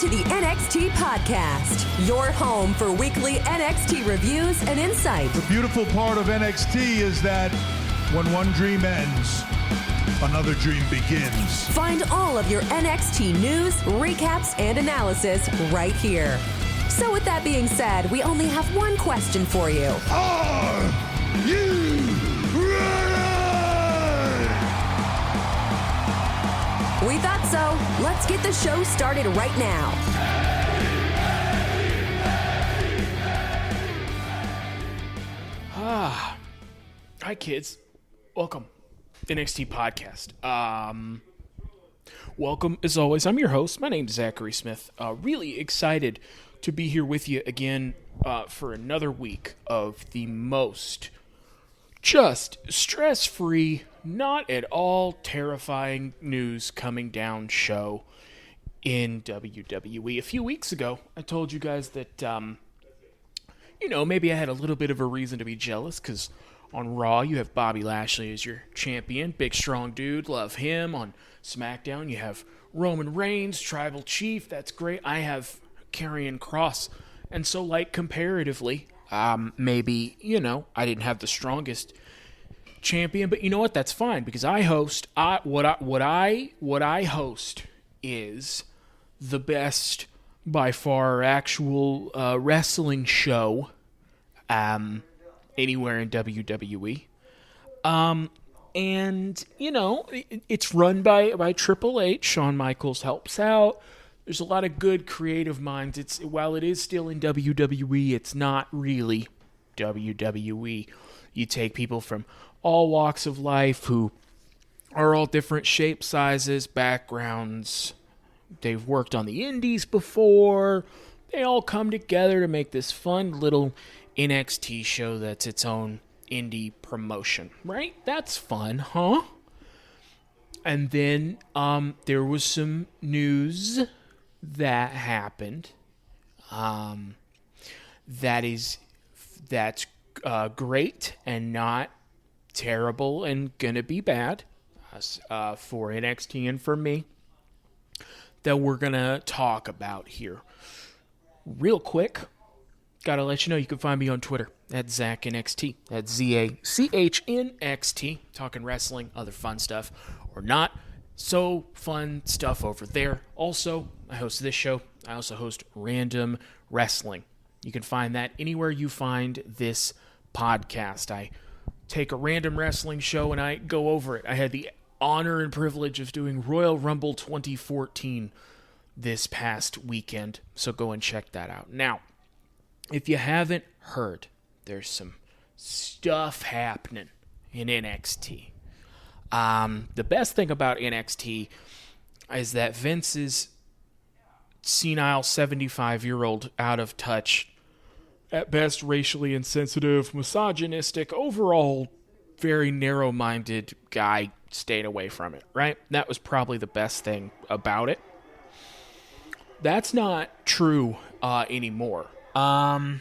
to the NXT Podcast, your home for weekly NXT reviews and insight. The beautiful part of NXT is that when one dream ends, another dream begins. Find all of your NXT news, recaps, and analysis right here. So with that being said, we only have one question for you. Are you ready? We thought so. Let's get the show started right now. Hi, kids. Welcome. NXT Podcast. Welcome, as always. I'm your host. My name's Zachary Smith. Really excited to be here with you again for another week of the most just stress-free, not at all terrifying news coming down show in WWE. A few weeks ago, I told you guys that, maybe I had a little bit of a reason to be jealous because on Raw, you have Bobby Lashley as your champion. Big, strong dude. Love him. On SmackDown, you have Roman Reigns, Tribal Chief. That's great. I have Karrion Kross. And so, comparatively, maybe, I didn't have the strongest champion. But you know what? That's fine because I host. What I host is the best, by far, actual wrestling show anywhere in WWE. And, it's run by Triple H. Shawn Michaels helps out. There's a lot of good creative minds. While it is still in WWE, it's not really WWE. You take people from all walks of life who are all different shapes, sizes, backgrounds. They've worked on the indies before. They all come together to make this fun little NXT show that's its own indie promotion, right? That's fun, huh? And then there was some news that happened. That's great and not terrible and gonna be bad for NXT and for me that we're gonna talk about here. Real quick, gotta let you know you can find me on Twitter at ZachNXT. That's ZACHNXT. Talking wrestling, other fun stuff, or not so fun stuff over there. Also, I host this show. I also host Random Wrestling. You can find that anywhere you find this podcast. I take a random wrestling show and I go over it. I had the honor and privilege of doing Royal Rumble 2014 this past weekend, so go and check that out. Now, if you haven't heard, there's some stuff happening in NXT. The best thing about NXT is that Vince's senile 75-year-old, out of touch, at best racially insensitive, misogynistic, overall very narrow-minded guy stayed away from it, right? That was probably the best thing about it. That's not true anymore. I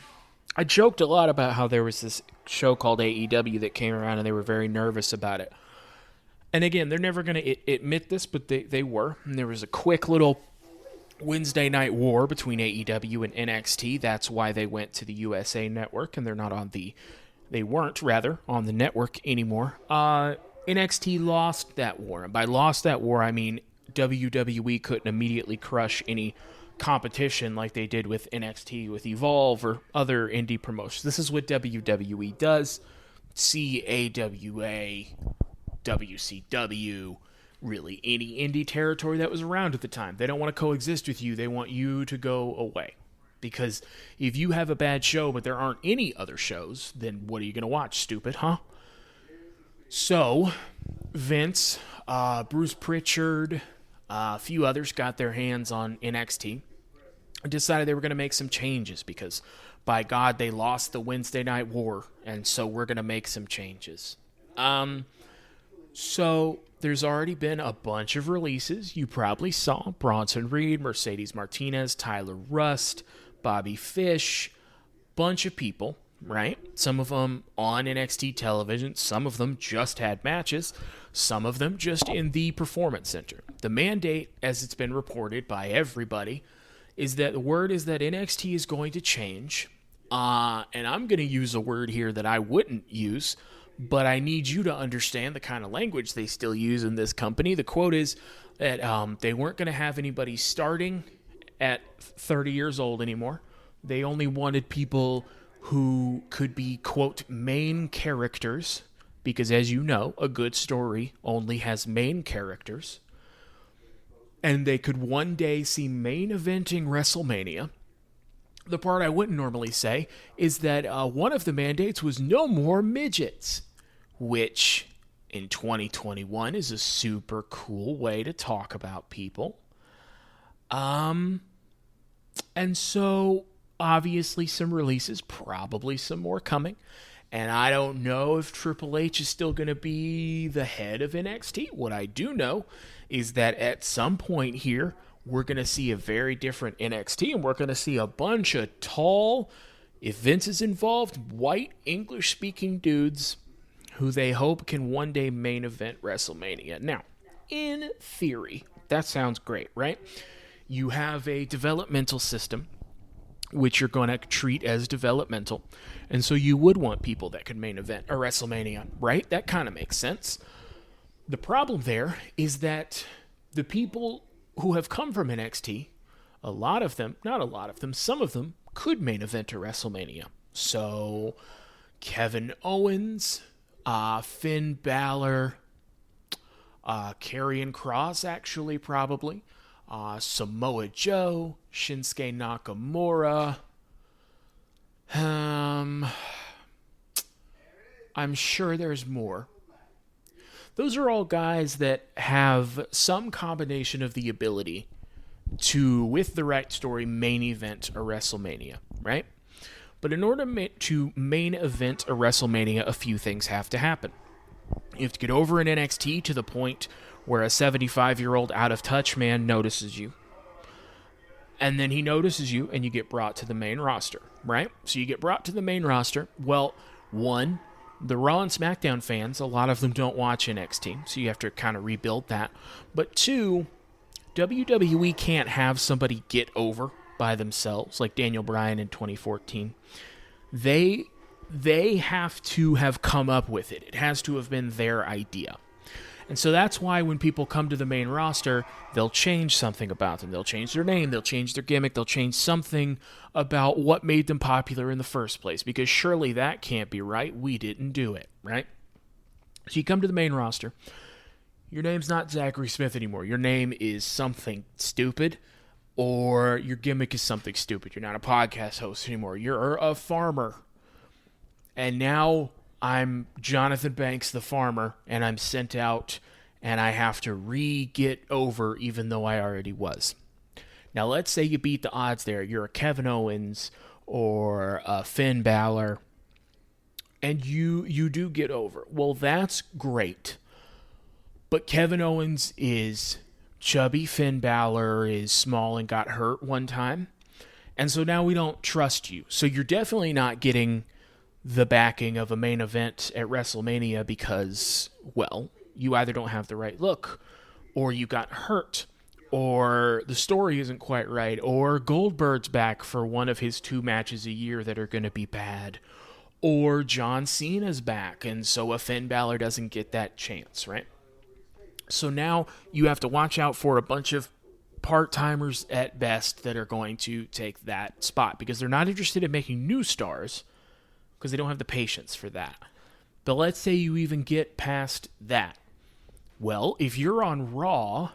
joked a lot about how there was this show called AEW that came around and they were very nervous about it. And again, they're never going to admit this, but they were. And there was a quick little Wednesday night war between AEW and NXT. That's why they went to the USA Network, and they weren't on the network anymore. NXT lost that war. And by lost that war, I mean WWE couldn't immediately crush any competition like they did with NXT, with Evolve, or other indie promotions. This is what WWE does. CAWA, WCW, really any indie territory that was around at the time. They don't want to coexist with you. They want you to go away. Because if you have a bad show but there aren't any other shows, then what are you going to watch, stupid, huh? So, Vince, Bruce Pritchard, a few others got their hands on NXT and decided they were going to make some changes because, by God, they lost the Wednesday Night War, and so we're going to make some changes. So there's already been a bunch of releases. You probably saw Bronson Reed, Mercedes Martinez, Tyler Rust, Bobby Fish, bunch of people, right? Some of them on NXT television, some of them just had matches, some of them just in the Performance Center. The mandate, as it's been reported by everybody, is that the word is that NXT is going to change. And I'm going to use a word here that I wouldn't use, but I need you to understand the kind of language they still use in this company. The quote is that they weren't going to have anybody starting at 30 years old anymore. They only wanted people who could be, quote, main characters, because as you know, a good story only has main characters. And they could one day see main eventing WrestleMania. The part I wouldn't normally say is that one of the mandates was no more midgets, which in 2021 is a super cool way to talk about people. And so obviously some releases, probably some more coming. And I don't know if Triple H is still going to be the head of NXT. What I do know is that at some point here, we're going to see a very different NXT, and we're going to see a bunch of tall, if Vince is involved, white English-speaking dudes who they hope can one day main event WrestleMania. Now, in theory, that sounds great, right? You have a developmental system, which you're going to treat as developmental, and so you would want people that could main event a WrestleMania, right? That kind of makes sense. The problem there is that the people who have come from NXT, a lot of them, not a lot of them, some of them could main event a WrestleMania. So Kevin Owens, Finn Balor, Karrion Kross actually probably, Samoa Joe, Shinsuke Nakamura. I'm sure there's more. Those are all guys that have some combination of the ability to, with the right story, main event a WrestleMania, right? But in order to main event a WrestleMania, a few things have to happen. You have to get over in NXT to the point where a 75-year-old out-of-touch man notices you. And then he notices you, and you get brought to the main roster, right? So you get brought to the main roster. Well, one, the Raw and SmackDown fans, a lot of them don't watch NXT, so you have to kind of rebuild that. But two, WWE can't have somebody get over by themselves, like Daniel Bryan in 2014. They have to have come up with it. It has to have been their idea. And so that's why when people come to the main roster, they'll change something about them. They'll change their name, they'll change their gimmick, they'll change something about what made them popular in the first place, because surely that can't be right. We didn't do it, right? So you come to the main roster. Your name's not Zachary Smith anymore. Your name is something stupid, or your gimmick is something stupid. You're not a podcast host anymore. You're a farmer. And now I'm Jonathan Banks, the farmer, and I'm sent out, and I have to get over even though I already was. Now, let's say you beat the odds there. You're a Kevin Owens or a Finn Balor, and you do get over. Well, that's great. But Kevin Owens is chubby. Finn Balor is small and got hurt one time. And so now we don't trust you. So you're definitely not getting the backing of a main event at WrestleMania because, well, you either don't have the right look, or you got hurt, or the story isn't quite right, or Goldberg's back for one of his 2 matches a year that are going to be bad, or John Cena's back, and so a Finn Balor doesn't get that chance, right? So now you have to watch out for a bunch of part-timers at best that are going to take that spot because they're not interested in making new stars, because they don't have the patience for that. But let's say you even get past that. Well, if you're on Raw,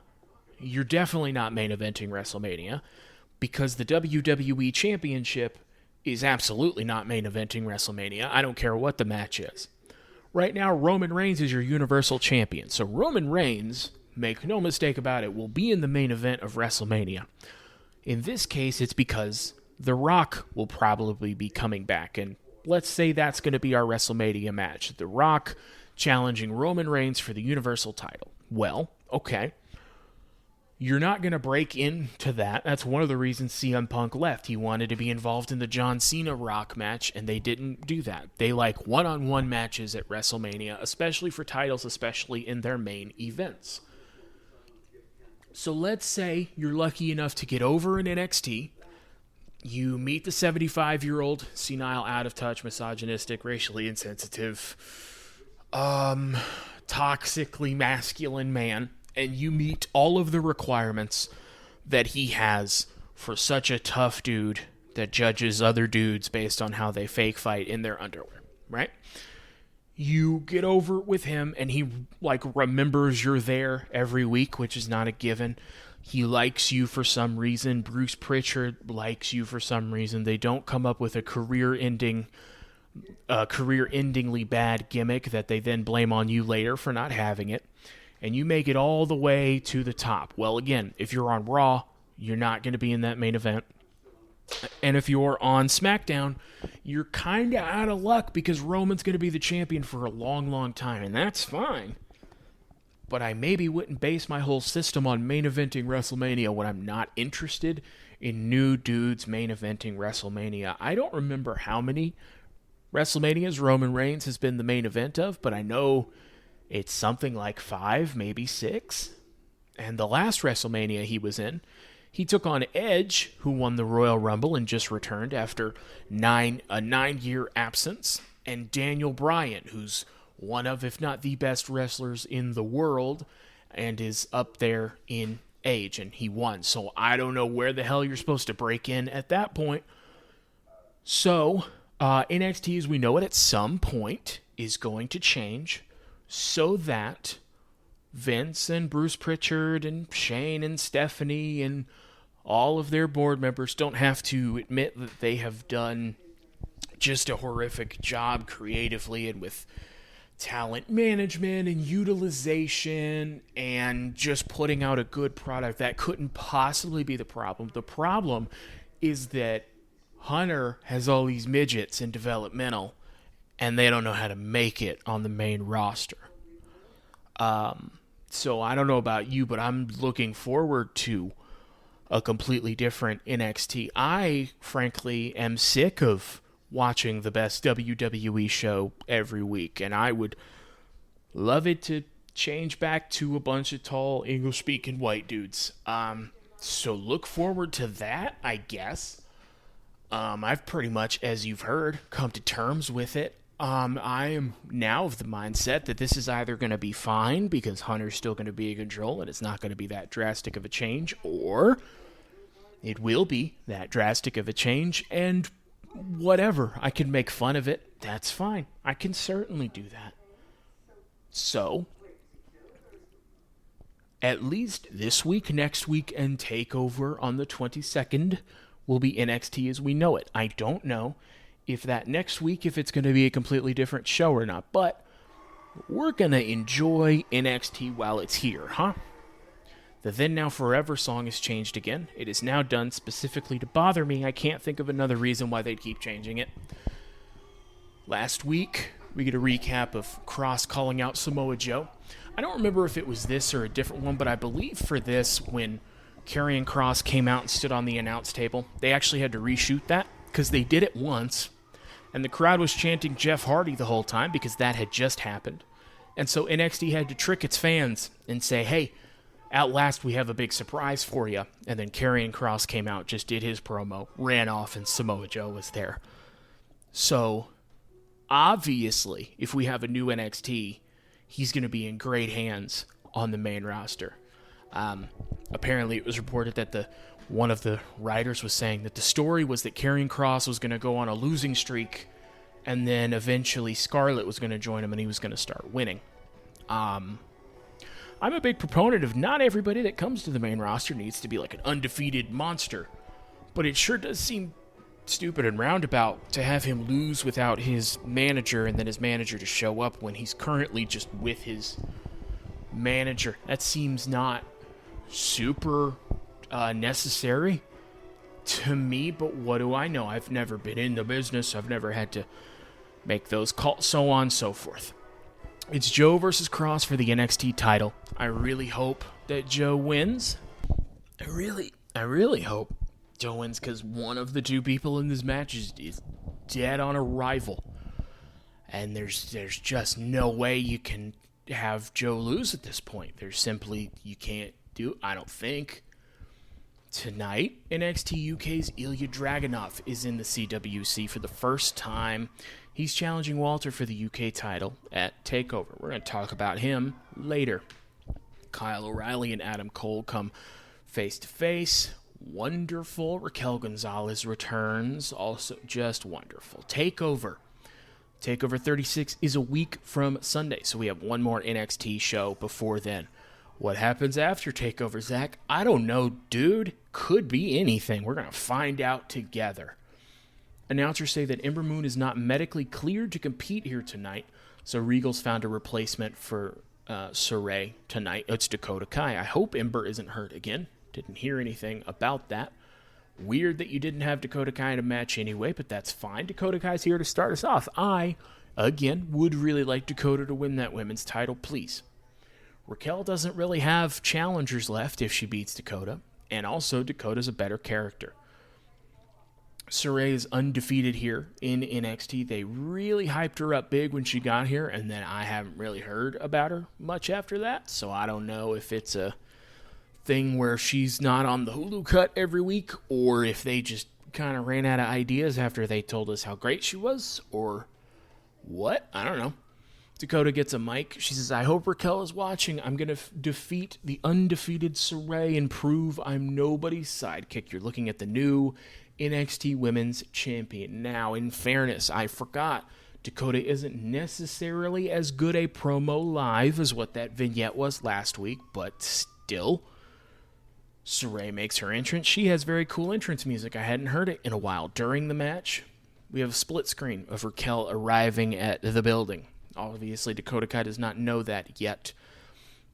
you're definitely not main eventing WrestleMania because the WWE Championship is absolutely not main eventing WrestleMania. I don't care what the match is. Right now, Roman Reigns is your Universal Champion. So Roman Reigns, make no mistake about it, will be in the main event of WrestleMania. In this case, it's because The Rock will probably be coming back, and let's say that's going to be our WrestleMania match. The Rock challenging Roman Reigns for the Universal title. Well, okay. You're not going to break into that. That's one of the reasons CM Punk left. He wanted to be involved in the John Cena Rock match, and they didn't do that. They like one-on-one matches at WrestleMania, especially for titles, especially in their main events. So let's say you're lucky enough to get over in NXT, You meet the 75-year-old, senile, out-of-touch, misogynistic, racially insensitive, toxically masculine man, and you meet all of the requirements that he has for such a tough dude that judges other dudes based on how they fake fight in their underwear, right? You get over it with him, and he, remembers you're there every week, which is not a given. He likes you for some reason. Bruce Pritchard likes you for some reason. They don't come up with a career-endingly bad gimmick that they then blame on you later for not having it. And you make it all the way to the top. Well, again, if you're on Raw, you're not going to be in that main event. And if you're on SmackDown, you're kind of out of luck because Roman's going to be the champion for a long, long time. And that's fine. But I maybe wouldn't base my whole system on main eventing WrestleMania when I'm not interested in new dudes main eventing WrestleMania. I don't remember how many WrestleManias Roman Reigns has been the main event of, but I know it's something like 5, maybe 6. And the last WrestleMania he was in, he took on Edge, who won the Royal Rumble and just returned after a 9-year absence, and Daniel Bryan, who's one of, if not the best wrestlers in the world, and is up there in age, and he won. So I don't know where the hell you're supposed to break in at that point. So NXT, as we know it, at some point is going to change so that Vince and Bruce Pritchard and Shane and Stephanie and all of their board members don't have to admit that they have done just a horrific job creatively and with talent management and utilization and just putting out a good product. That couldn't possibly be the problem. The problem is that Hunter has all these midgets in developmental and they don't know how to make it on the main roster. So I don't know about you, but I'm looking forward to a completely different NXT. I, frankly, am sick of watching the best WWE show every week, and I would love it to change back to a bunch of tall English-speaking white dudes. So look forward to that, I guess. I've pretty much, as you've heard, come to terms with it. I am now of the mindset that this is either going to be fine because Hunter's still going to be in control and it's not going to be that drastic of a change, or it will be that drastic of a change and whatever. I can make fun of it. That's fine. I can certainly do that. So, at least this week, next week, and TakeOver on the 22nd will be NXT as we know it. I don't know if that next week, if it's going to be a completely different show or not, but we're going to enjoy NXT while it's here, huh? The Then Now Forever song has changed again. It is now done specifically to bother me. I can't think of another reason why they'd keep changing it. Last week, we get a recap of Cross calling out Samoa Joe. I don't remember if it was this or a different one, but I believe for this, when Karrion Kross came out and stood on the announce table, they actually had to reshoot that because they did it once, and the crowd was chanting Jeff Hardy the whole time because that had just happened. And so NXT had to trick its fans and say, hey, at last we have a big surprise for you. And then Karrion Kross came out, just did his promo, ran off, and Samoa Joe was there. So, obviously, if we have a new NXT, he's going to be in great hands on the main roster. Apparently, it was reported that one of the writers was saying that the story was that Karrion Kross was going to go on a losing streak, and then eventually Scarlett was going to join him, and he was going to start winning. I'm a big proponent of not everybody that comes to the main roster needs to be like an undefeated monster, but it sure does seem stupid and roundabout to have him lose without his manager and then his manager to show up when he's currently just with his manager. That seems not super necessary to me, but what do I know? I've never been in the business. I've never had to make those calls, so on and so forth. It's Joe versus Kross for the NXT title. I really hope that Joe wins. I really hope Joe wins, because one of the two people in this match is dead on arrival. And there's just no way you can have Joe lose at this point. There's simply, you can't do, I don't think. Tonight, NXT UK's Ilya Dragunov is in the CWC for the first time. He's challenging Walter for the UK title at TakeOver. We're going to talk about him later. Kyle O'Reilly and Adam Cole come face-to-face. Wonderful. Raquel Gonzalez returns. Also just wonderful. TakeOver 36 is a week from Sunday, so we have one more NXT show before then. What happens after TakeOver, Zach? I don't know, dude. Could be anything. We're going to find out together. Announcers say that Ember Moon is not medically cleared to compete here tonight, so Regal's found a replacement for Saray tonight. It's Dakota Kai. I hope Ember isn't hurt again. Didn't hear anything about that. Weird that you didn't have Dakota Kai in a match anyway, but that's fine. Dakota Kai's here to start us off. I, again, would really like Dakota to win that women's title, please. Raquel doesn't really have challengers left if she beats Dakota, and also Dakota's a better character. Saray is undefeated here in NXT. They really hyped her up big when she got here, and then I haven't really heard about her much after that, so I don't know if it's a thing where she's not on the Hulu cut every week, or if they just kind of ran out of ideas after they told us how great she was, or what? I don't know. Dakota gets a mic. She says, I hope Raquel is watching. I'm going to defeat the undefeated Saray and prove I'm nobody's sidekick. You're looking at the new NXT Women's Champion. Now, in fairness, I forgot Dakota isn't necessarily as good a promo live as what that vignette was last week, but still, Saray makes her entrance. She has very cool entrance music. I hadn't heard it in a while. During the match, we have a split screen of Raquel arriving at the building. Obviously, Dakota Kai does not know that yet.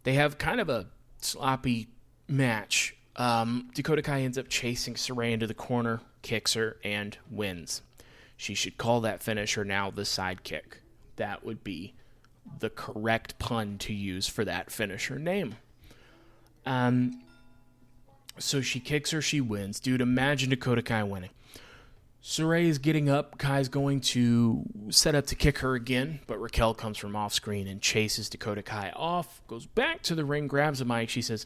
They have kind of a sloppy match. Dakota Kai ends up chasing Saray into the corner, kicks her, and wins. She should call that finisher now the sidekick. That would be the correct pun to use for that finisher name. So she kicks her, she wins. Dude, imagine Dakota Kai winning. Saray is getting up. Kai's going to set up to kick her again, but Raquel comes from off screen and chases Dakota Kai off, goes back to the ring, grabs a mic. She says,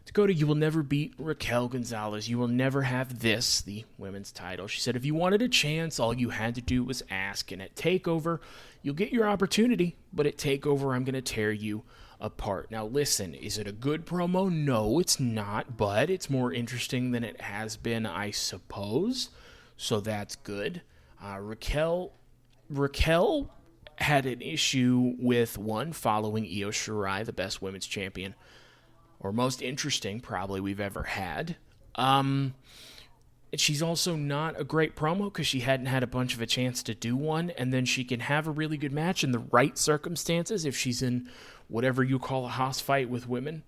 Dakota, you will never beat Raquel Gonzalez. You will never have this, the women's title. She said, if you wanted a chance, all you had to do was ask. And at TakeOver, you'll get your opportunity, but at TakeOver, I'm going to tear you apart. Now, listen, is it a good promo? No, it's not, but it's more interesting than it has been, I suppose. So that's good. Raquel had an issue with one following Io Shirai, the best women's champion, or most interesting probably we've ever had. She's also not a great promo because she hadn't had a bunch of a chance to do one, and then she can have a really good match in the right circumstances if she's in whatever you call a house fight with women,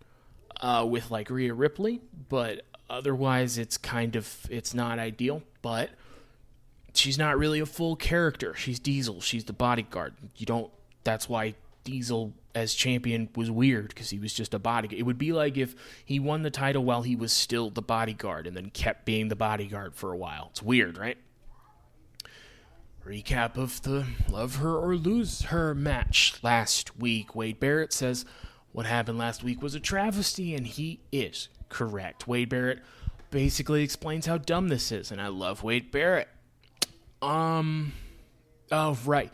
with like Rhea Ripley, but otherwise it's not ideal. But she's not really a full character. She's Diesel. She's the bodyguard. That's why Diesel as champion was weird, because he was just a bodyguard. It would be like if he won the title while he was still the bodyguard and then kept being the bodyguard for a while. It's weird, right? Recap of the Love Her or Lose Her match last week. Wade Barrett says what happened last week was a travesty, and he is correct. Wade Barrett basically explains how dumb this is, and I love Wade Barrett. Oh, right.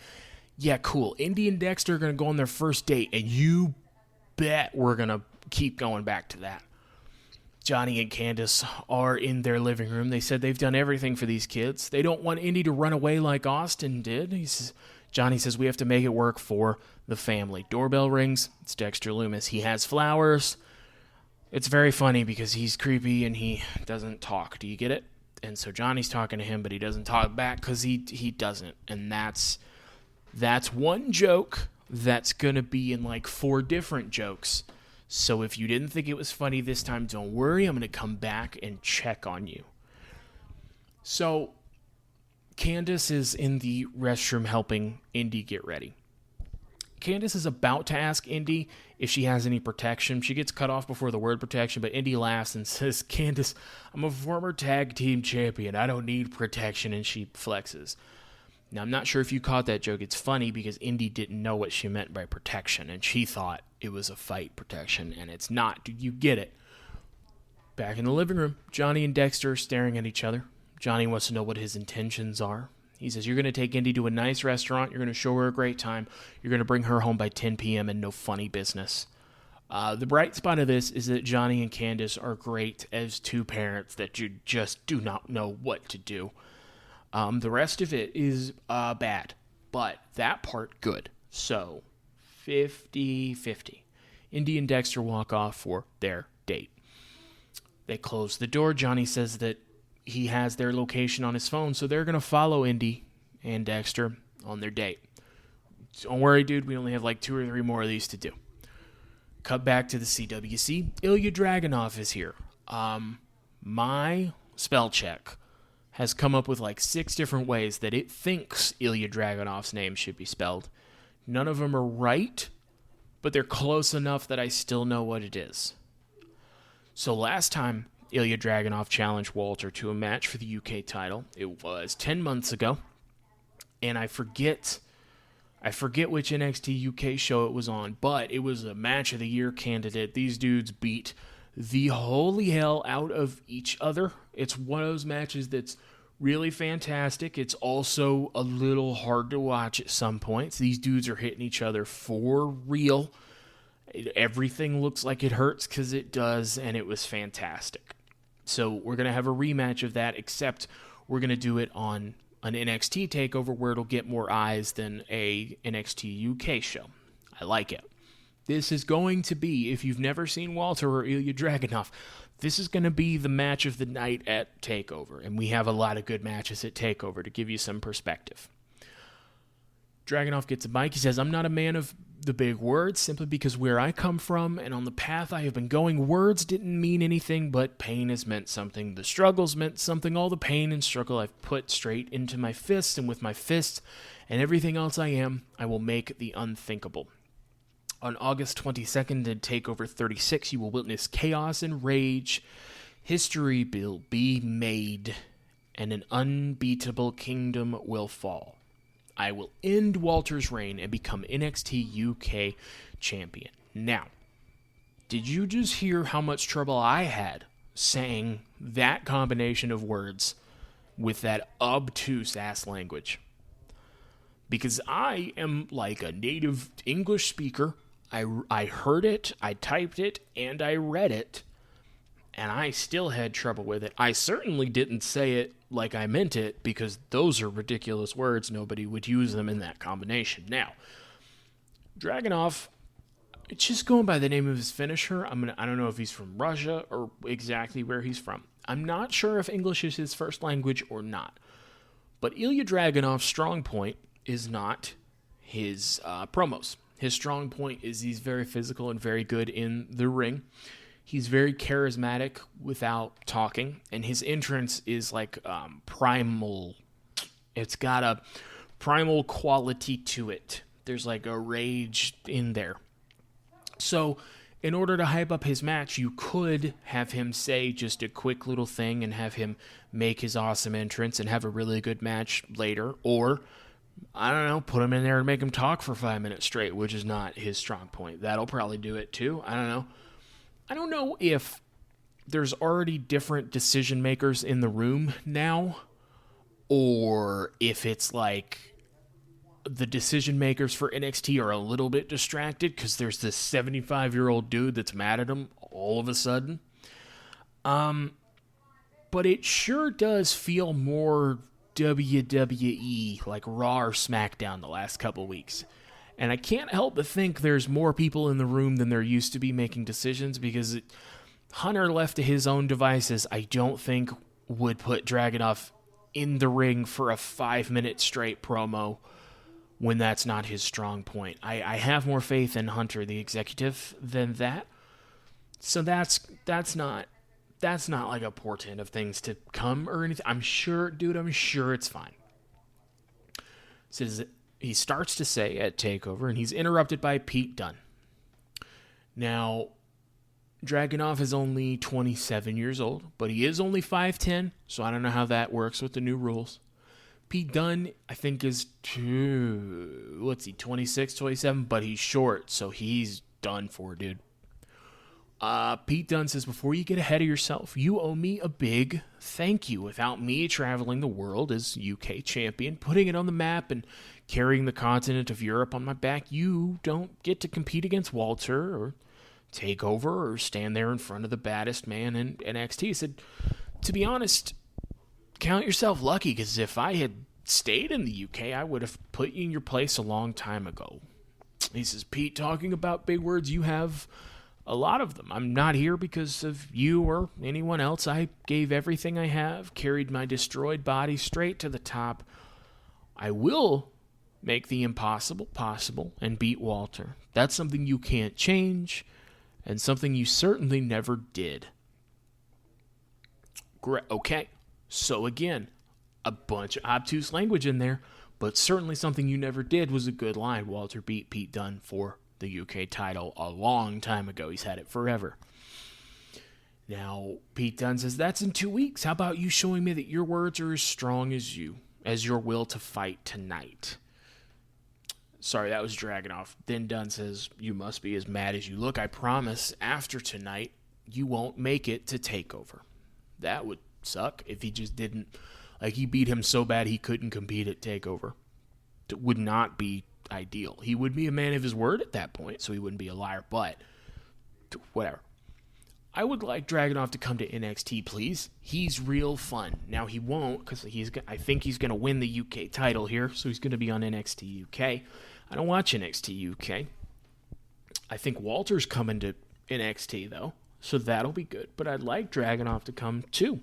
Yeah, cool. Indy and Dexter are going to go on their first date, and you bet we're going to keep going back to that. Johnny and Candace are in their living room. They said they've done everything for these kids. They don't want Indy to run away like Austin did. Johnny says we have to make it work for the family. Doorbell rings. It's Dexter Lumis. He has flowers. It's very funny because he's creepy and he doesn't talk. Do you get it? And so Johnny's talking to him, but he doesn't talk back because he doesn't. And that's one joke that's going to be in like 4 different jokes. So if you didn't think it was funny this time, don't worry. I'm going to come back and check on you. So Candace is in the restroom helping Indy get ready. Candace is about to ask Indy if she has any protection. She gets cut off before the word protection, but Indy laughs and says, Candace, I'm a former tag team champion. I don't need protection, and she flexes. Now, I'm not sure if you caught that joke. It's funny because Indy didn't know what she meant by protection, and she thought it was a fight protection, and it's not. Do you get it? Back in the living room, Johnny and Dexter are staring at each other. Johnny wants to know what his intentions are. He says, you're going to take Indy to a nice restaurant. You're going to show her a great time. You're going to bring her home by 10 p.m. and no funny business. The bright spot of this is that Johnny and Candace are great as two parents that you just do not know what to do. The rest of it is bad, but that part good. So, 50-50. Indy and Dexter walk off for their date. They close the door. Johnny says that he has their location on his phone, so they're going to follow Indy and Dexter on their date. Don't worry, dude. We only have like 2 or 3 more of these to do. Cut back to the CWC. Ilya Dragunov is here. My spell check has come up with like 6 different ways that it thinks Ilya Dragunov's name should be spelled. None of them are right, but they're close enough that I still know what it is. So last time Ilya Dragunov challenged Walter to a match for the UK title, it was 10 months ago, and I forget which NXT UK show it was on, but it was a match of the year candidate. These dudes beat the holy hell out of each other. It's one of those matches that's really fantastic. It's also a little hard to watch at some points. These dudes are hitting each other for real. Everything looks like it hurts because it does, and it was fantastic. So we're going to have a rematch of that, except we're going to do it on an NXT takeover where it'll get more eyes than a NXT UK show. I like it. This is going to be, if you've never seen Walter or Ilya Dragunov, this is going to be the match of the night at TakeOver, and we have a lot of good matches at TakeOver to give you some perspective. Dragunov gets a mic. He says, I'm not a man of the big words, simply because where I come from and on the path I have been going, words didn't mean anything, but pain has meant something. The struggles meant something. All the pain and struggle I've put straight into my fists, and with my fists and everything else I am, I will make the unthinkable. On August 22nd at TakeOver 36, you will witness chaos and rage. History will be made, and an unbeatable kingdom will fall. I will end Walter's reign and become NXT UK champion. Now, did you just hear how much trouble I had saying that combination of words with that obtuse-ass language? Because I am like a native English speaker. I heard it, I typed it, and I read it, and I still had trouble with it. I certainly didn't say it like I meant it, because those are ridiculous words. Nobody would use them in that combination. Now, Dragunov, just going by the name of his finisher, I don't know if he's from Russia or exactly where he's from. I'm not sure if English is his first language or not. But Ilya Dragunov's strong point is not his promos. His strong point is he's very physical and very good in the ring. He's very charismatic without talking, and his entrance is like primal. It's got a primal quality to it. There's like a rage in there. So in order to hype up his match, you could have him say just a quick little thing and have him make his awesome entrance and have a really good match later, or I don't know, put him in there and make him talk for 5 minutes straight, which is not his strong point. That'll probably do it too. I don't know. I don't know if there's already different decision makers in the room now, or if it's like the decision makers for NXT are a little bit distracted because there's this 75-year-old dude that's mad at him all of a sudden. But it sure does feel more WWE, like Raw or SmackDown the last couple weeks. And I can't help but think there's more people in the room than there used to be making decisions, because Hunter, left to his own devices, I don't think would put Dragunov in the ring for a 5-minute straight promo when that's not his strong point. I have more faith in Hunter, the executive, than that. So that's not like a portent of things to come or anything. I'm sure it's fine. So he starts to say at TakeOver, and he's interrupted by Pete Dunne. Now, Dragunov is only 27 years old, but he is only 5'10", so I don't know how that works with the new rules. Pete Dunne, I think, is 26, 27, but he's short, so he's done for, dude. Pete Dunne says, before you get ahead of yourself, you owe me a big thank you. Without me traveling the world as UK champion, putting it on the map and carrying the continent of Europe on my back, you don't get to compete against Walter or take over or stand there in front of the baddest man in NXT. He said, to be honest, count yourself lucky, because if I had stayed in the UK, I would have put you in your place a long time ago. He says, Pete, talking about big words, you have a lot of them. I'm not here because of you or anyone else. I gave everything I have, carried my destroyed body straight to the top. I will make the impossible possible and beat Walter. That's something you can't change, and something you certainly never did. Great. Okay, so again, a bunch of obtuse language in there, but certainly something you never did was a good line. Walter beat Pete Dunne for the UK title a long time ago. He's had it forever. Now, Pete Dunne says, that's in 2 weeks. How about you showing me that your words are as strong as your will to fight tonight? Sorry, that was dragging off. Then Dunne says, you must be as mad as you look. I promise after tonight, you won't make it to TakeOver. That would suck if he just didn't, like, he beat him so bad he couldn't compete at TakeOver. It would not be ideal. He would be a man of his word at that point, so he wouldn't be a liar, but whatever. I would like Dragunov to come to NXT, please. He's real fun. Now, he won't, because I think he's going to win the UK title here, so he's going to be on NXT UK. I don't watch NXT UK. I think Walter's coming to NXT, though, so that'll be good. But I'd like Dragunov to come, too.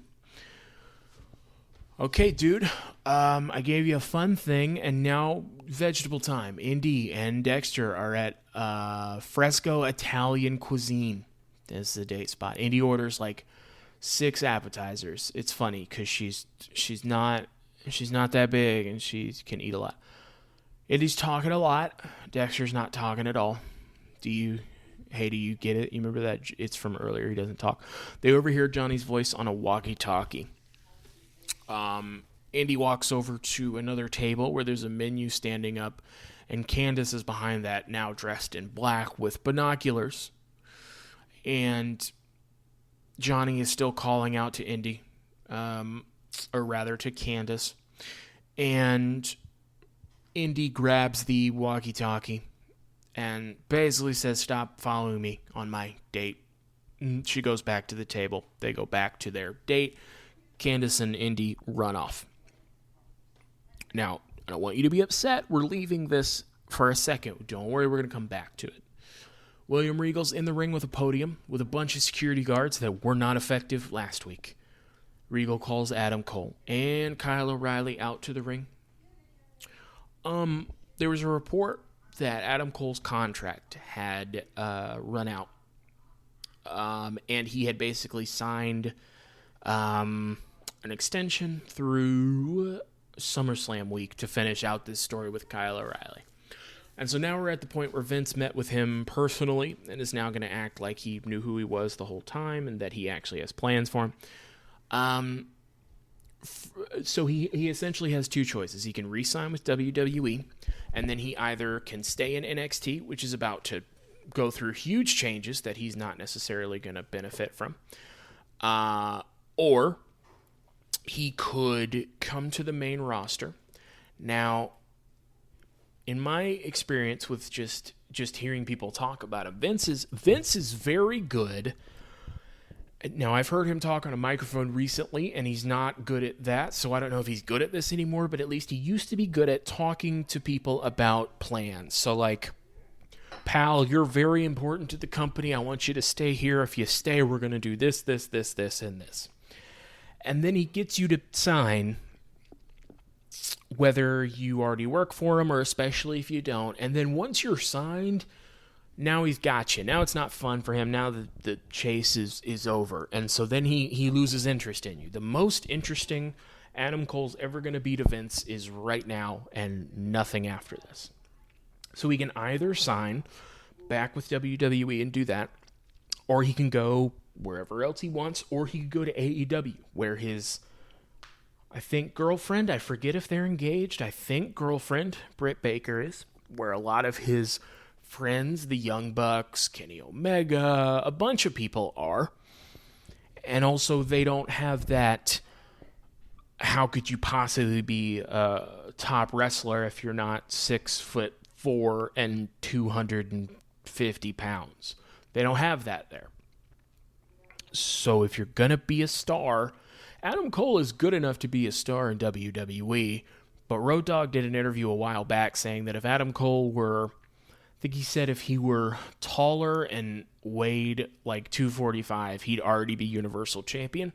Okay, dude, I gave you a fun thing, and now vegetable time. Indy and Dexter are at Fresco Italian Cuisine. That's the date spot. Indy orders like 6 appetizers. It's funny because she's not that big, and she can eat a lot. Indy's talking a lot. Dexter's not talking at all. Do you get it? You remember that? It's from earlier. He doesn't talk. They overhear Johnny's voice on a walkie-talkie. Indy walks over to another table where there's a menu standing up, and Candace is behind that, now dressed in black with binoculars. And Johnny is still calling out to Indy, or rather to Candace. And Indy grabs the walkie-talkie and basically says, stop following me on my date. And she goes back to the table. They go back to their date. Candace and Indy run off. Now, I don't want you to be upset. We're leaving this for a second. Don't worry, we're going to come back to it. William Regal's in the ring with a podium with a bunch of security guards that were not effective last week. Regal calls Adam Cole and Kyle O'Reilly out to the ring. There was a report that Adam Cole's contract had run out. And he had basically signed an extension through SummerSlam week to finish out this story with Kyle O'Reilly. And so now we're at the point where Vince met with him personally and is now going to act like he knew who he was the whole time and that he actually has plans for him. So he essentially has 2 choices. He can re-sign with WWE, and then he either can stay in NXT, which is about to go through huge changes that he's not necessarily going to benefit from, or he could come to the main roster. Now, in my experience with just hearing people talk about him, Vince is very good. Now, I've heard him talk on a microphone recently, and he's not good at that, so I don't know if he's good at this anymore, but at least he used to be good at talking to people about plans. So, like, pal, you're very important to the company. I want you to stay here. If you stay, we're going to do this, this, this, this, and this. And then he gets you to sign, whether you already work for him or especially if you don't. And then once you're signed, now he's got you. Now it's not fun for him. Now the chase is over. And so then he loses interest in you. The most interesting Adam Cole's ever going to be to Vince is right now and nothing after this. So he can either sign back with WWE and do that, or he can go wherever else he wants, or he could go to AEW, where his, I think, girlfriend, I forget if they're engaged, I think girlfriend, Britt Baker, is, where a lot of his friends. The Young Bucks, Kenny Omega, a bunch of people are. And also they don't have that, how could you possibly be a top wrestler if you're not 6'4" and 250 pounds? They don't have that there. So if you're going to be a star, Adam Cole is good enough to be a star in WWE, but Road Dogg did an interview a while back saying that if Adam Cole were, I think he said if he were taller and weighed like 245, he'd already be Universal Champion.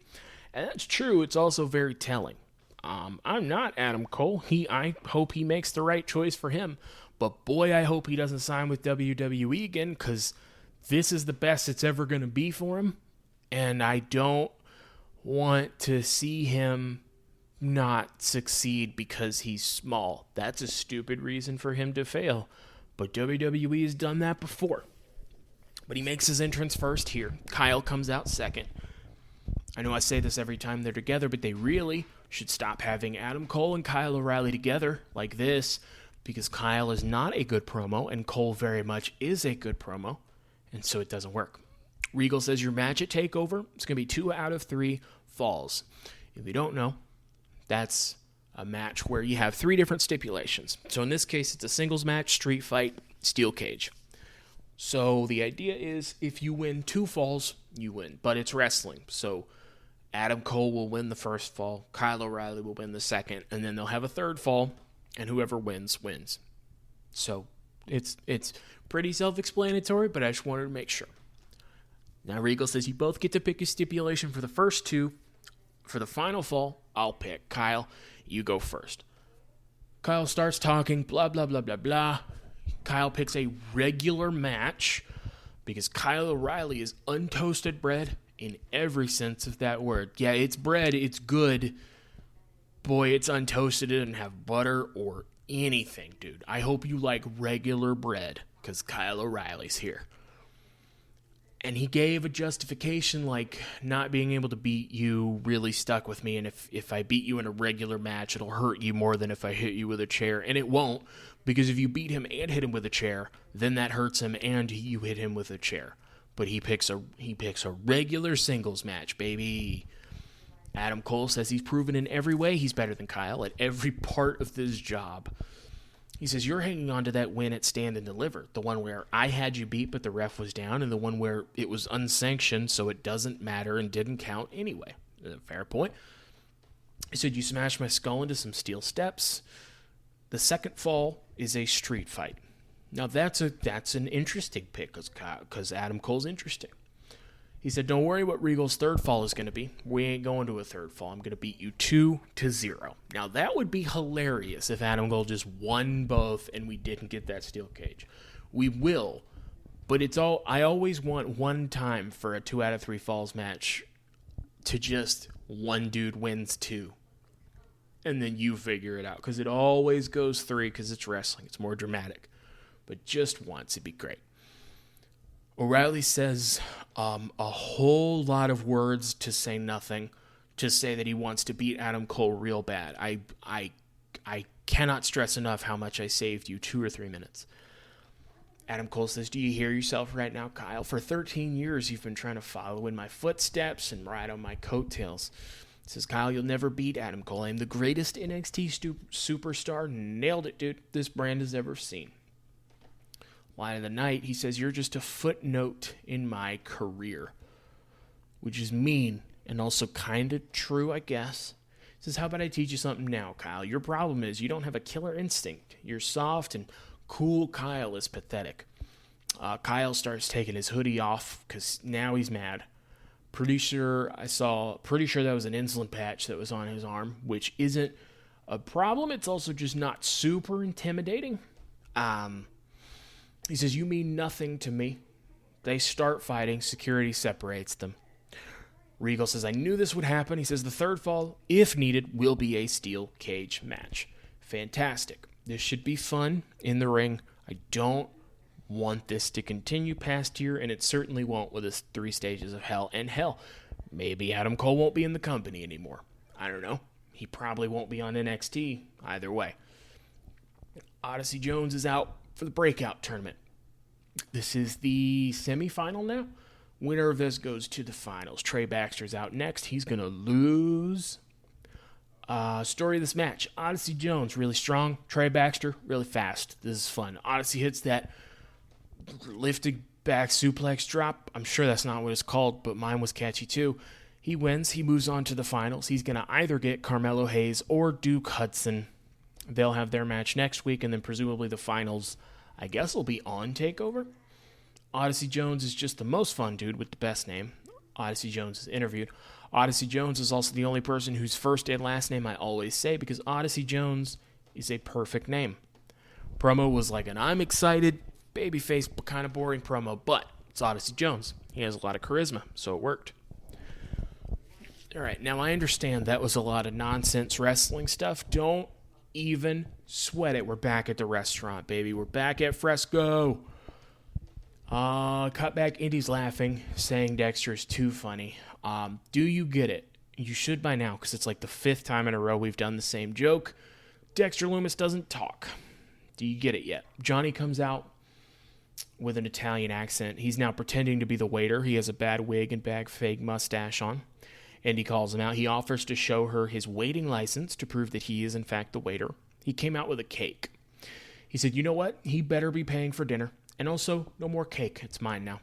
And that's true. It's also very telling. I'm not Adam Cole. I hope he makes the right choice for him. But boy, I hope he doesn't sign with WWE again, because this is the best it's ever going to be for him. And I don't want to see him not succeed because he's small. That's a stupid reason for him to fail. But WWE has done that before. But he makes his entrance first here. Kyle comes out second. I know I say this every time they're together, but they really should stop having Adam Cole and Kyle O'Reilly together like this, because Kyle is not a good promo, and Cole very much is a good promo, and so it doesn't work. Regal says your match at TakeOver, it's going to be 2 out of 3 falls. If you don't know, that's a match where you have 3 different stipulations. So in this case, it's a singles match, street fight, steel cage. So the idea is if you win 2 falls, you win. But it's wrestling. So Adam Cole will win the first fall, Kyle O'Reilly will win the second, and then they'll have a third fall, and whoever wins, wins. So it's pretty self-explanatory, but I just wanted to make sure. Now Regal says you both get to pick a stipulation for the first 2. For the final fall, I'll pick. Kyle, you go first. Kyle starts talking, blah, blah, blah, blah, blah. Kyle picks a regular match because Kyle O'Reilly is untoasted bread in every sense of that word. Yeah, it's bread, it's good. Boy, it's untoasted, it doesn't have butter or anything, dude. I hope you like regular bread because Kyle O'Reilly's here. And he gave a justification like not being able to beat you really stuck with me, and if I beat you in a regular match, it'll hurt you more than if I hit you with a chair. And it won't, because if you beat him and hit him with a chair, then that hurts him and you hit him with a chair. But he picks a regular singles match, baby. Adam Cole says he's proven in every way he's better than Kyle at every part of this job. He says, you're hanging on to that win at Stand and Deliver, the one where I had you beat but the ref was down, and the one where it was unsanctioned so it doesn't matter and didn't count anyway. Fair point. He said, you smashed my skull into some steel steps. The second fall is a street fight. Now that's an interesting pick because Adam Cole's interesting. He said, don't worry what Regal's third fall is going to be. We ain't going to a third fall. I'm going to beat you 2-0. Now, that would be hilarious if Adam Cole just won both and we didn't get that steel cage. We will, but I always want one time for a 2 out of 3 falls match to just one dude wins 2. And then you figure it out, because it always goes 3 because it's wrestling. It's more dramatic. But just once, it'd be great. O'Reilly says a whole lot of words to say nothing, to say that he wants to beat Adam Cole real bad. I cannot stress enough how much I saved you 2 or 3 minutes. Adam Cole says, do you hear yourself right now, Kyle? For 13 years, you've been trying to follow in my footsteps and ride on my coattails. He says, Kyle, you'll never beat Adam Cole. I'm the greatest NXT superstar. Nailed it, dude. This brand has ever seen. Line of the night, he says, you're just a footnote in my career, which is mean and also kind of true, I guess. He says, how about I teach you something now, Kyle? Your problem is you don't have a killer instinct. You're soft, and cool Kyle is pathetic. Kyle starts taking his hoodie off because now he's mad. Pretty sure that was an insulin patch that was on his arm, which isn't a problem. It's also just not super intimidating. He says, you mean nothing to me. They start fighting. Security separates them. Regal says, I knew this would happen. He says, the third fall, if needed, will be a steel cage match. Fantastic. This should be fun in the ring. I don't want this to continue past here, and it certainly won't with this 3 stages of hell. And hell, maybe Adam Cole won't be in the company anymore. I don't know. He probably won't be on NXT either way. Odyssey Jones is out for the breakout tournament. This is the semifinal now. Winner of this goes to the finals. Trey Baxter's out next. He's going to lose. Story of this match. Odyssey Jones, really strong. Trey Baxter, really fast. This is fun. Odyssey hits that lifted back suplex drop. I'm sure that's not what it's called, but mine was catchy too. He wins. He moves on to the finals. He's going to either get Carmelo Hayes or Duke Hudson. They'll have their match next week, and then presumably the finals, I guess, will be on TakeOver. Odyssey Jones is just the most fun dude with the best name. Odyssey Jones is interviewed. Odyssey Jones is also the only person whose first and last name I always say, because Odyssey Jones is a perfect name. Promo was like an I'm excited, babyface, but kind of boring promo, but it's Odyssey Jones. He has a lot of charisma, so it worked. All right, now I understand that was a lot of nonsense wrestling stuff. Don't even sweat it. We're back at the restaurant, baby. We're back at Fresco. Cut back, Indy's laughing, saying Dexter is too funny. Do you get it? You should by now, because it's like the 5th time in a row we've done the same joke. Dexter Lumis doesn't talk. Do you get it yet? Johnny comes out with an Italian accent. He's now pretending to be the waiter. He has a bad wig and bad fake mustache on. Indy calls him out. He offers to show her his waiting license to prove that he is, in fact, the waiter. He came out with a cake. He said, you know what? He better be paying for dinner. And also, no more cake. It's mine now.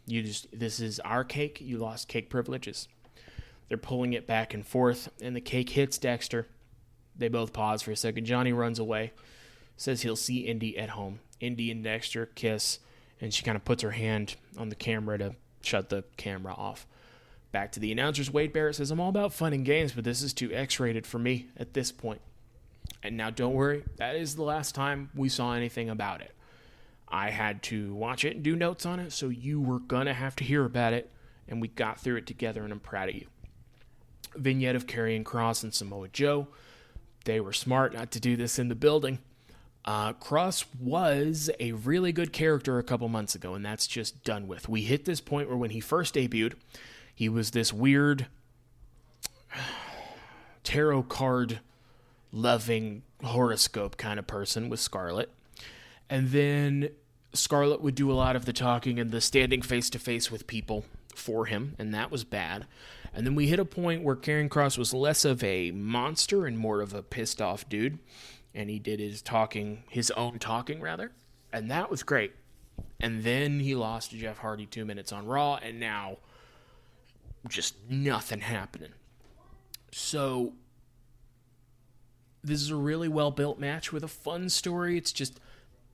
This is our cake. You lost cake privileges. They're pulling it back and forth, and the cake hits Dexter. They both pause for a second. Johnny runs away, says he'll see Indy at home. Indy and Dexter kiss, and she kind of puts her hand on the camera to shut the camera off. Back to the announcers, Wade Barrett says, I'm all about fun and games, but this is too X-rated for me at this point. And now don't worry, that is the last time we saw anything about it. I had to watch it and do notes on it, so you were going to have to hear about it, and we got through it together, and I'm proud of you. Vignette of Karrion Kross and Samoa Joe. They were smart not to do this in the building. Kross was a really good character a couple months ago, and that's just done with. We hit this point where when he first debuted, he was this weird tarot card loving horoscope kind of person with Scarlett. And then Scarlett would do a lot of the talking and the standing face-to-face with people for him, and that was bad. And then we hit a point where Karrion Kross was less of a monster and more of a pissed-off dude, and he did his own talking, and that was great. And then he lost to Jeff Hardy 2 minutes on Raw, and now just nothing happening. So this is a really well-built match with a fun story. It's just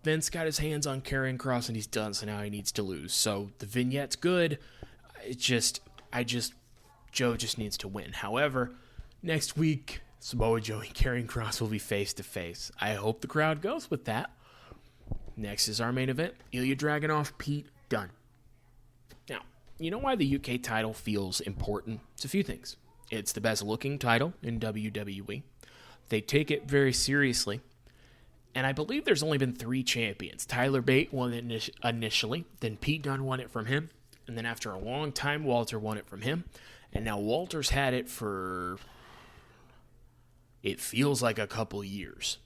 Vince got his hands on Karrion Kross and he's done, so now he needs to lose. So the vignette's good. Joe just needs to win. However, next week, Samoa Joe and Karrion Kross will be face-to-face. I hope the crowd goes with that. Next is our main event, Ilya Dragunov, Pete Dunne. Now, you know why the UK title feels important? It's a few things. It's the best-looking title in WWE. They take it very seriously. And I believe there's only been 3 champions. Tyler Bate won it initially, then Pete Dunne won it from him, and then after a long time, Walter won it from him. And now Walter's had it for, it feels like a couple years.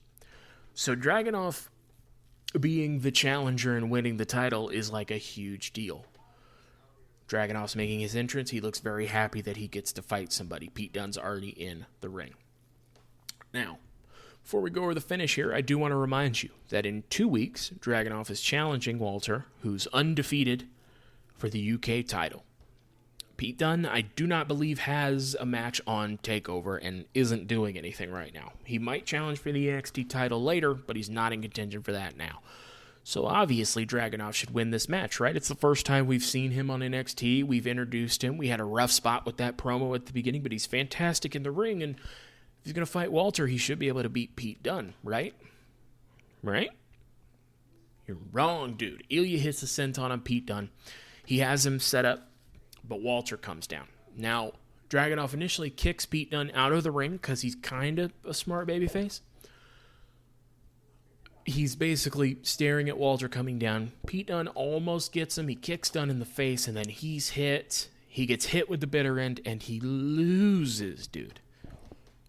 So Dragunov being the challenger and winning the title is like a huge deal. Dragunov's making his entrance. He looks very happy that he gets to fight somebody. Pete Dunne's already in the ring. Now, before we go over the finish here, I do want to remind you that in 2 weeks, Dragunov is challenging Walter, who's undefeated, for the UK title. Pete Dunne, I do not believe, has a match on TakeOver and isn't doing anything right now. He might challenge for the NXT title later, but he's not in contention for that now. So obviously, Dragunov should win this match, right? It's the first time we've seen him on NXT. We've introduced him. We had a rough spot with that promo at the beginning, but he's fantastic in the ring, and if he's going to fight Walter, he should be able to beat Pete Dunne, right? Right? You're wrong, dude. Ilya hits the senton on Pete Dunne. He has him set up, but Walter comes down. Now, Dragunov initially kicks Pete Dunne out of the ring because he's kind of a smart babyface. He's basically staring at Walter coming down. Pete Dunne almost gets him. He kicks Dunne in the face, and then he's hit. He gets hit with the bitter end, and he loses, dude.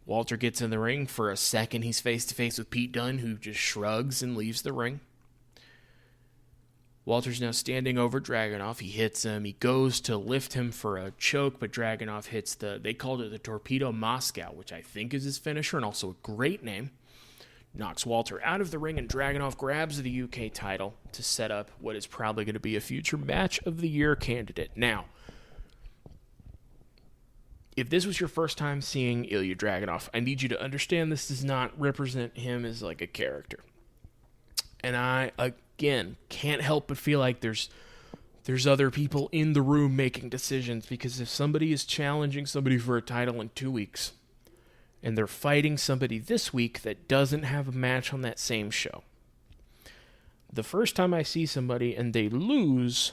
Walter gets in the ring. For a second, he's face-to-face with Pete Dunne, who just shrugs and leaves the ring. Walter's now standing over Dragunov. He hits him. He goes to lift him for a choke, but Dragunov hits they called it the Torpedo Moscow, which I think is his finisher and also a great name. Knocks Walter out of the ring, and Dragunov grabs the UK title to set up what is probably going to be a future Match of the Year candidate. Now, if this was your first time seeing Ilya Dragunov, I need you to understand this does not represent him as like a character. And I, again, can't help but feel like there's other people in the room making decisions, because if somebody is challenging somebody for a title in 2 weeks, and they're fighting somebody this week that doesn't have a match on that same show, the first time I see somebody and they lose,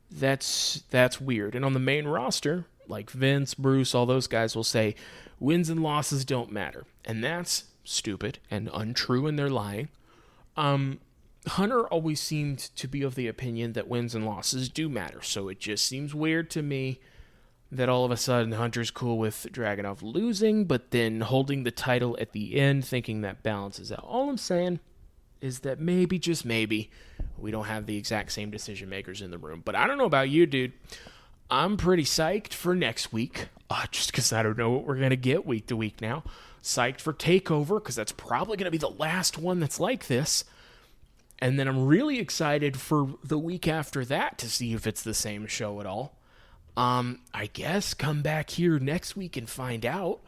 that's weird. And on the main roster, like Vince, Bruce, all those guys will say, wins and losses don't matter. And that's stupid and untrue, and they're lying. Hunter always seemed to be of the opinion that wins and losses do matter, so it just seems weird to me that all of a sudden Hunter's cool with Dragunov losing, but then holding the title at the end, thinking that balances out. All I'm saying is that maybe, just maybe, we don't have the exact same decision makers in the room. But I don't know about you, dude. I'm pretty psyched for next week, just because I don't know what we're going to get week to week now. Psyched for TakeOver, because that's probably going to be the last one that's like this. And then I'm really excited for the week after that to see if it's the same show at all. I guess come back here next week and find out,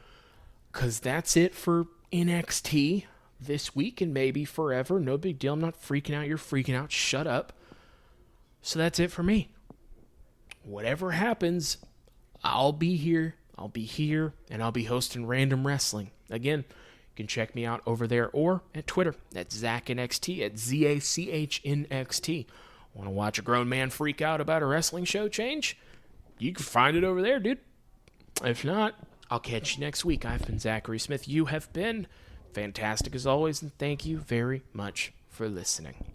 because that's it for NXT this week and maybe forever. No big deal. I'm not freaking out. You're freaking out. Shut up. So that's it for me. Whatever happens, I'll be here. I'll be here, and I'll be hosting Random Wrestling. Again, you can check me out over there or at Twitter at ZachNXT, at ZACHNXT. Want to watch a grown man freak out about a wrestling show change? You can find it over there, dude. If not, I'll catch you next week. I've been Zachary Smith. You have been fantastic as always, and thank you very much for listening.